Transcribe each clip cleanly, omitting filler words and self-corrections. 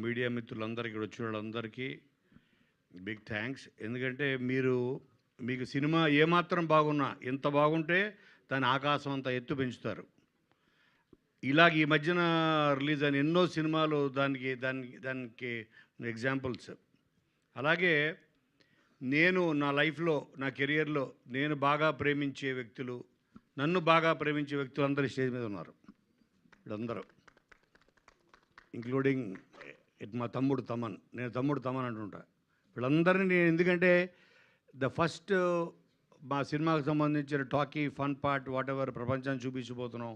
Media మిత్రులందరికీ, ఇక్కడ వచ్చిన వాళ్ళందరికీ బిగ్ థ్యాంక్స్. ఎందుకంటే మీకు సినిమా ఏమాత్రం బాగున్నా, ఎంత బాగుంటే దాని ఆకాశం అంత ఎత్తు పెంచుతారు. ఇలాగ ఈ మధ్యన రిలీజ్ అయిన ఎన్నో సినిమాలు దానికి ఎగ్జాంపుల్స్. అలాగే నేను నా లైఫ్లో, నా కెరియర్లో నేను బాగా ప్రేమించే వ్యక్తులు, నన్ను బాగా ప్రేమించే వ్యక్తులు అందరూ స్టేజ్ మీద ఉన్నారు. వీళ్ళందరూ ఇంక్లూడింగ్ మా తమ్ముడు తమన్. నేను తమ్ముడు తమన్ అంటుంటా. వీళ్ళందరినీ నేను ఎందుకంటే ఫస్ట్ మా సినిమాకు సంబంధించిన talkie fun part whatever ప్రపంచాన్ని చూపించబోతున్నాం.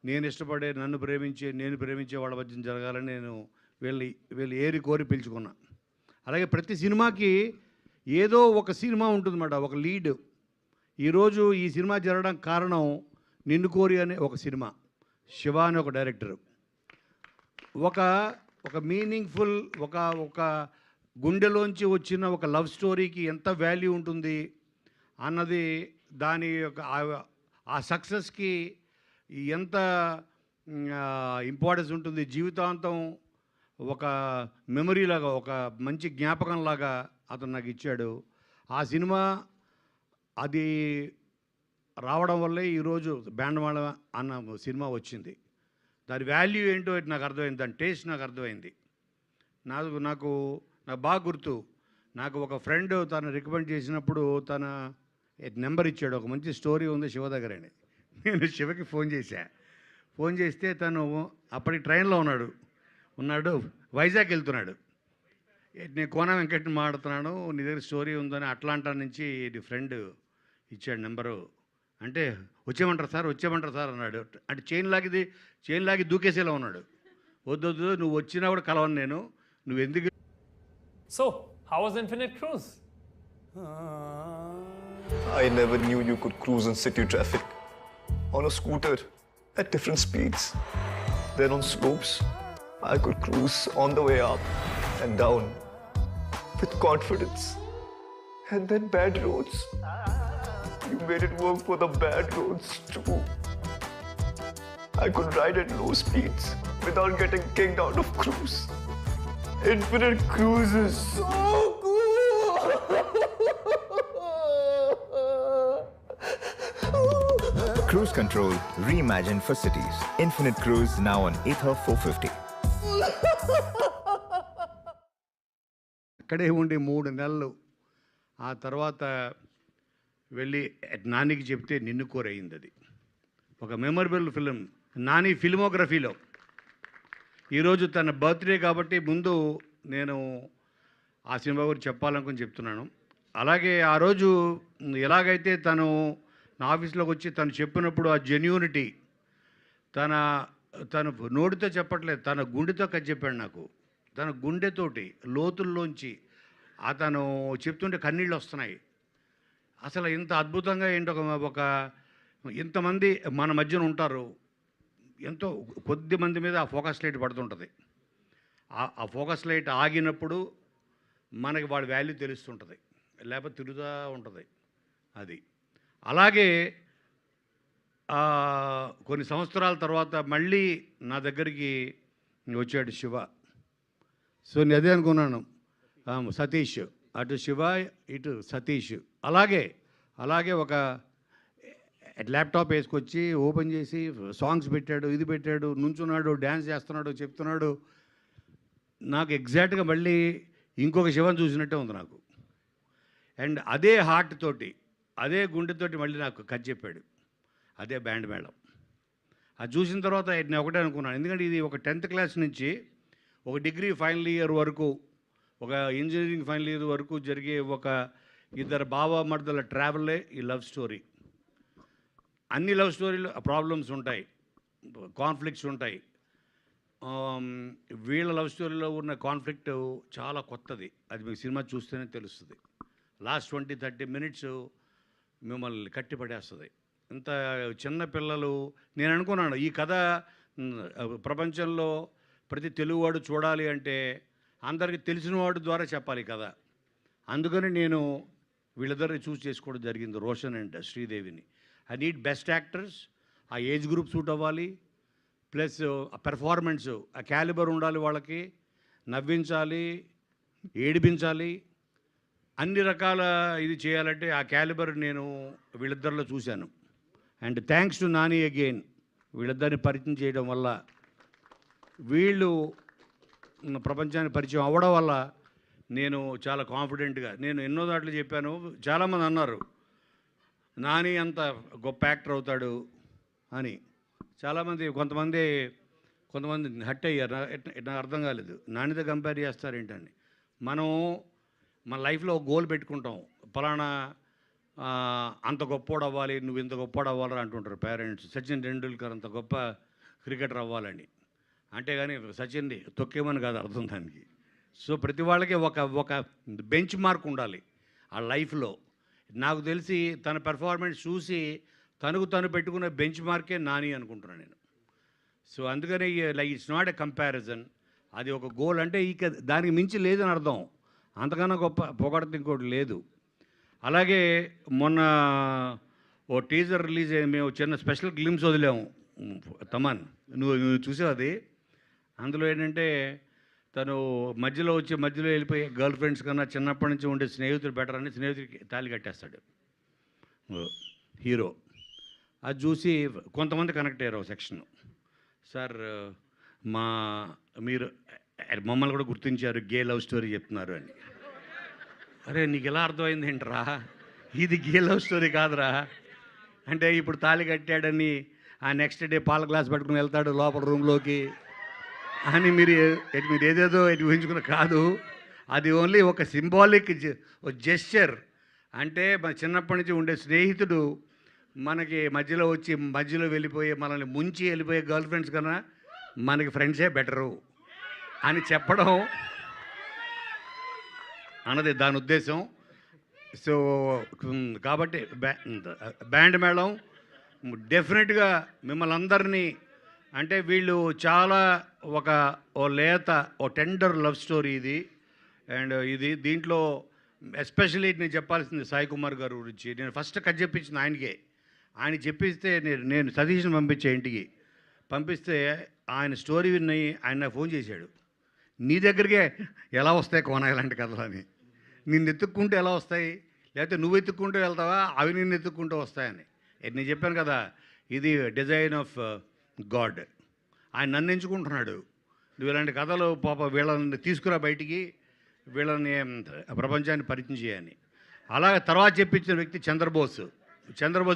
నేను ఇష్టపడే, నేను ప్రేమించే వాళ్ళ మధ్య జరగాలని నేను వీళ్ళు ఏరి కోరి పిలుచుకున్నా. అలాగే ప్రతి సినిమాకి ఏదో ఒక సినిమా ఉంటుందన్నమాట, ఒక లీడ్. ఈరోజు ఈ సినిమా జరగడానికి కారణం నిన్ను కోరి అనే ఒక సినిమా. శివ అనే ఒక డైరెక్టరు ఒక మీనింగ్ఫుల్, ఒక గుండెలోంచి వచ్చిన ఒక లవ్ స్టోరీకి ఎంత వాల్యూ ఉంటుంది అన్నది, దాని యొక్క ఆ సక్సెస్కి ఎంత ఇంపార్టెన్స్ ఉంటుంది, జీవితాంతం ఒక మెమరీలాగా, ఒక మంచి జ్ఞాపకంలాగా అతను నాకు ఇచ్చాడు. ఆ సినిమా అది రావడం వల్లే ఈరోజు బ్యాండ్మాళ అన్న సినిమా వచ్చింది. దాని వాల్యూ ఏంటో నాకు అర్థమైంది, దాని టేస్ట్ నాకు అర్థమైంది. నాకు బాగా గుర్తు. నాకు ఒక ఫ్రెండ్ తను రికమెండ్ చేసినప్పుడు తన నెంబర్ ఇచ్చాడు. ఒక మంచి స్టోరీ ఉంది శివ దగ్గరని. నేను శివకి ఫోన్ చేస్తే తను అప్పటికి ట్రైన్లో ఉన్నాడు, వైజాగ్ వెళ్తున్నాడు. నేను కోన వెంకట్ని మాట్లాడుతున్నాను, నీ దగ్గర స్టోరీ ఉందని అట్లాంటా నుంచి ఫ్రెండ్ ఇచ్చాడు నెంబరు. అంటే వచ్చేయమంటారు సార్ అన్నాడు. అంటే చైన్ లాగి దూకేసేలా ఉన్నాడు. వద్దు, నువ్వు వచ్చినా కూడా కలవను నేను, నువ్వు ఎందుకు. So, how was Infinite Cruise? I never knew you could cruise in city traffic on a scooter at different speeds. Then on slopes, I could cruise on the way up and down with confidence. And then bad roads. You made it work for the bad roads too. I could ride at low speeds without getting kicked out of cruise. Infinite Cruise is so cool! Cruise Control reimagined for cities. Infinite Cruise now on Ether 450. అక్కడే ఉండి 3 నెలలు ఆ తర్వాత వెళ్ళి నానికి చెప్తే నిన్ను కోరైంది. అది ఒక మెమరబుల్ ఫిలిం నాని ఫిల్మోగ్రఫీలో. ఈరోజు తన బర్త్డే కాబట్టి ముందు నేను ఆ సినిమా గురించి చెప్పాలనుకుని చెప్తున్నాను. అలాగే ఆ రోజు ఎలాగైతే తను నా ఆఫీస్లోకి వచ్చి తను చెప్పినప్పుడు ఆ జెన్యూనిటీ, తను నోటితో చెప్పట్లేదు, తన గుండెతో చెప్పాడు నాకు. తన గుండెతోటి లోతుల్లోంచి అతను చెప్తుంటే కన్నీళ్ళు వస్తున్నాయి. అసలు ఇంత అద్భుతంగా ఏంటో ఒక ఇంతమంది మన మధ్యన ఉంటారు, ఎంతో కొద్ది మంది మీద ఆ ఫోకస్ లైట్ పడుతుంటుంది. ఆ ఫోకస్ లైట్ ఆగినప్పుడు మనకి వాడి వాల్యూ తెలుస్తుంటుంది, లేకపోతే తిరుగుతూ ఉంటుంది. అది అలాగే కొన్ని సంవత్సరాల తర్వాత మళ్ళీ నా దగ్గరికి వచ్చాడు శివ. సో నేను అదే అనుకున్నాను, సతీష్, అటు శివ ఇటు సతీష్. అలాగే ఒక ల్యాప్టాప్ వేసుకొచ్చి ఓపెన్ చేసి సాంగ్స్ పెట్టాడు, ఇది పెట్టాడు, నుంచున్నాడు, డ్యాన్స్ చేస్తున్నాడు, చెప్తున్నాడు. నాకు ఎగ్జాక్ట్గా మళ్ళీ ఇంకొక శివని చూసినట్టే ఉంది నాకు. అండ్ అదే హార్ట్ తోటి, అదే గుండెతోటి మళ్ళీ నాకు కథ చెప్పాడు. అదే బ్యాండ్ మేళం. అది చూసిన తర్వాత నేను ఒకటే అనుకున్నాను, ఎందుకంటే ఇది ఒక 10th క్లాస్ నుంచి ఒక డిగ్రీ ఫైనల్ ఇయర్ వరకు, ఒక ఇంజనీరింగ్ ఫైనల్ ఇయర్ వరకు జరిగే ఒక ఇద్దరు బావమర్దల ట్రావెలే ఈ లవ్ స్టోరీ. అన్ని లవ్ స్టోరీలో ప్రాబ్లమ్స్ ఉంటాయి, కాన్ఫ్లిక్ట్స్ ఉంటాయి. వీళ్ళ లవ్ స్టోరీలో ఉన్న కాన్ఫ్లిక్ట్ చాలా కొత్తది. అది మీకు సినిమా చూస్తేనే తెలుస్తుంది. లాస్ట్ 20-30 మినిట్స్ మిమ్మల్ని కట్టిపడేస్తుంది. ఇంత చిన్న పిల్లలు, నేను అనుకున్నాను ఈ కథ ప్రపంచంలో ప్రతి తెలుగువాడు చూడాలి అంటే అందరికీ తెలిసిన వాడి ద్వారా చెప్పాలి కదా. అందుకని నేను వీళ్ళిద్దరిని చూస్ చేసుకోవడం జరిగింది, రోషన్ అండ్ శ్రీదేవిని. I need best actors. ఆ ఏజ్ గ్రూప్ సూట్ అవ్వాలి, ప్లస్ పెర్ఫార్మెన్స్, ఆ క్యాలిబర్ ఉండాలి వాళ్ళకి, నవ్వించాలి, ఏడిపించాలి, అన్ని రకాల ఇది చేయాలంటే ఆ క్యాలిబర్ నేను వీళ్ళిద్దరిలో చూశాను. And thanks to Nani again, వీళ్ళిద్దరిని పరిచయం చేయడం వల్ల, వీళ్ళు ప్రపంచానికి పరిచయం అవ్వడం వల్ల నేను చాలా కాన్ఫిడెంట్గా, నేను ఎన్నో దాంట్లో చెప్పాను. చాలామంది అన్నారు నాని అంత గొప్ప యాక్టర్ అవుతాడు అని. చాలామంది కొంతమంది హట్ అయ్యారు. నాకు అర్థం కాలేదు, నానితో కంపేర్ చేస్తారేంటని. మనం మన లైఫ్లో ఒక గోల్ పెట్టుకుంటాం, ఫలానా అంత గొప్పోడు అవ్వాలి, నువ్వు ఇంత గొప్పోడు అవ్వాలని అంటుంటారు పేరెంట్స్. సచిన్ టెండూల్కర్ అంత గొప్ప క్రికెటర్ అవ్వాలని, అంటే కానీ సచిన్ని తొక్కేమని కాదు అర్థం దానికి. సో ప్రతి వాళ్ళకి ఒక బెంచ్ మార్క్ ఉండాలి ఆ లైఫ్లో. నాకు తెలిసి తన పెర్ఫార్మెన్స్ చూసి తను పెట్టుకున్న బెంచ్ మార్కే నాని అనుకుంటున్నాను నేను. సో అందుకని like it's not a comparison, అది ఒక గోల్. అంటే ఇక దానికి మించి లేదని అర్థం, అంతకన్నా గొప్ప పొగడత ఇంకోటి లేదు. అలాగే మొన్న ఓ టీజర్ రిలీజ్ అయ్యి మేము చిన్న స్పెషల్ గ్లిమ్స్ వదిలాము. తమన్, నువ్వు చూసావు అది? అందులో ఏంటంటే తను మధ్యలో వెళ్ళిపోయి గర్ల్ ఫ్రెండ్స్ కన్నా చిన్నప్పటి నుంచి ఉండే స్నేహితులు బెటర్ అని స్నేహితుడికి తాళి కట్టేస్తాడు హీరో. అది చూసి కొంతమంది కనెక్ట్ అయ్యారు ఒక సెక్షన్. సార్ మీరు మమ్మల్ని కూడా గుర్తించారు, గే లవ్ స్టోరీ చెప్తున్నారు అని. అరే నీకు ఎలా అర్థమైంది ఏంట్రా, ఇది గే లవ్ స్టోరీ కాదురా. అంటే ఇప్పుడు తాళి కట్టాడని ఆ నెక్స్ట్ డే పాల గ్లాస్ పట్టుకుని వెళ్తాడు లోపల రూమ్లోకి అని మీరు ఏదేదో ఊహించుకున్న కాదు. అది ఓన్లీ ఒక సింబాలిక్ జెస్చర్. అంటే మన చిన్నప్పటి నుంచి ఉండే స్నేహితుడు మనకి మధ్యలో వెళ్ళిపోయి మనల్ని ముంచి వెళ్ళిపోయే గర్ల్ ఫ్రెండ్స్ కన్నా మనకి ఫ్రెండ్సే బెటరు అని చెప్పడం అన్నది దాని ఉద్దేశం. సో కాబట్టి బ్యాండ్ మేళం డెఫినెట్గా మిమ్మల్ని అందరినీ, అంటే వీళ్ళు చాలా ఓ లేత టెండర్ లవ్ స్టోరీ ఇది. అండ్ దీంట్లో ఎస్పెషల్లీ నేను చెప్పాల్సింది సాయి కుమార్ గారి గురించి. నేను ఫస్ట్ కథ చెప్పించింది ఆయనకే. ఆయన చెప్పిస్తే నేను సతీష్ని పంపించే ఇంటికి పంపిస్తే ఆయన స్టోరీ విని ఆయన నాకు ఫోన్ చేశాడు, నీ దగ్గరికే ఎలా వస్తాయి కోన ఇలాంటి కథలు అని. నిన్ను ఎత్తుక్కుంటూ ఎలా వస్తాయి, లేకపోతే నువ్వు ఎత్తుక్కుంటూ వెళ్తావా, అవి నిన్ను ఎత్తుక్కుంటూ వస్తాయని. నేను చెప్పాను కదా, ఇది డిజైన్ ఆఫ్ గాడ్. ఆయన నన్ను ఎంచుకుంటున్నాడు, నువ్వు ఇలాంటి కథలు పాప వీళ్ళని తీసుకురా బయటికి, వీళ్ళని ప్రపంచాన్ని పరిచయం చేయని. అలాగే తర్వాత చెప్పించిన వ్యక్తి చంద్రబోస్.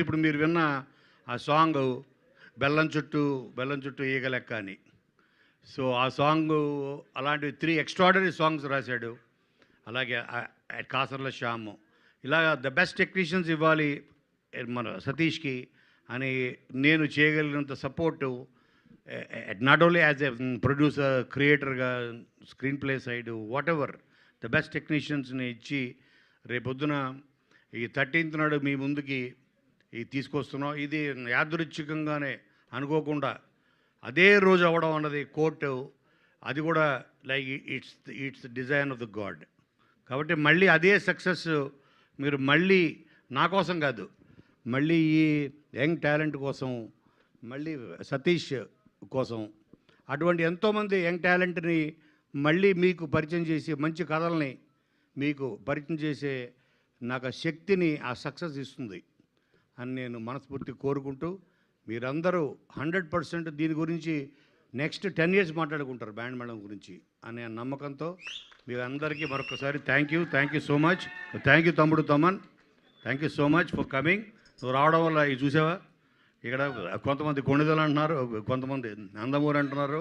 ఇప్పుడు మీరు విన్న ఆ సాంగ్ బెల్లం చుట్టూ ఈగ లెక్క అని. సో ఆ సాంగ్ అలాంటి 3 ఎక్స్ట్రాడనరీ సాంగ్స్ రాశాడు. అలాగే కాసర్ల శ్యాము, ఇలాగ ద బెస్ట్ టెక్నీషియన్స్ ఇవ్వాలి మన సతీష్కి అని నేను చేయగలిగినంత support, not only as a producer, క్రియేటర్గా, screenplay side, whatever the best టెక్నీషియన్స్ని ఇచ్చి రేపొద్దున ఈ 13th నాడు మీ ముందుకి ఇది తీసుకొస్తున్నాం. ఇది యాదృచ్ఛికంగానే అనుకోకుండా అదే రోజు అవ్వడం అన్నది కోర్టు, అది కూడా like it's design of the God. కాబట్టి మళ్ళీ అదే సక్సెస్ మీరు మళ్ళీ నా కోసం కాదు, మళ్ళీ ఈ యంగ్ టాలెంట్ కోసం, మళ్ళీ సతీష్ కోసం, అటువంటి ఎంతోమంది యంగ్ టాలెంట్ని మళ్ళీ మీకు పరిచయం చేసి మంచి కథల్ని మీకు పరిచయం చేసే నాకు ఆ శక్తిని, ఆ సక్సెస్ ఇస్తుంది అని నేను మనస్ఫూర్తిగా కోరుకుంటూ, మీరందరూ 100% దీని గురించి నెక్స్ట్ 10 years మాట్లాడుకుంటారు బ్యాండ్ మేళం గురించి అనే నమ్మకంతో మీ అందరికీ మరొకసారి thank you so much. Thank you తమ్ముడు Thaman, thank you so much for coming. నువ్వు రావడం వల్ల ఇది చూసావా, ఇక్కడ కొంతమంది కొణిదలు అంటున్నారు, కొంతమంది నందమూరి అంటున్నారు,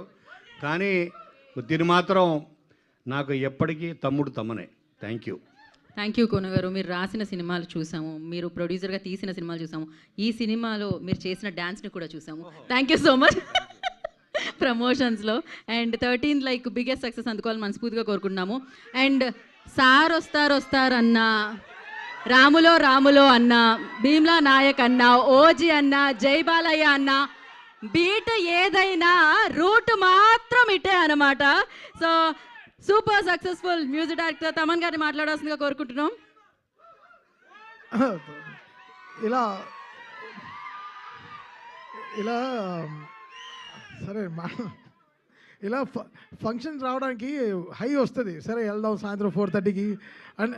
కానీ దీని మాత్రం నాకు ఎప్పటికీ తమ్ముడు తమ్మనే. థ్యాంక్ యూ కోన గారు. మీరు రాసిన సినిమాలు చూసాము, మీరు ప్రొడ్యూసర్గా తీసిన సినిమాలు చూసాము, ఈ సినిమాలో మీరు చేసిన డ్యాన్స్ని కూడా చూసాము. థ్యాంక్ యూ సో మచ్ ప్రమోషన్స్లో. And 13th like biggest success అందుకోవాలని మనస్ఫూర్తిగా కోరుకుంటున్నాము. అండ్ సార్ వస్తారు అన్న, రాములో అన్న, భీమ్లా నాయక్ అన్న, ఓజీ అన్న, జై బాలయ్య అన్న, బీట్ ఏదైనా రూట్ మాత్రం ఇటే అన్నమాట. So super successful music director Thaman గారిని మాట్లాడాల్సిందిగా కోరుకుంటున్నాం. ఇలా సరే ఇలా ఫంక్షన్ రావడానికి హై వస్తుంది, సరే వెళ్దాం సాయంత్రం 4:30కి అని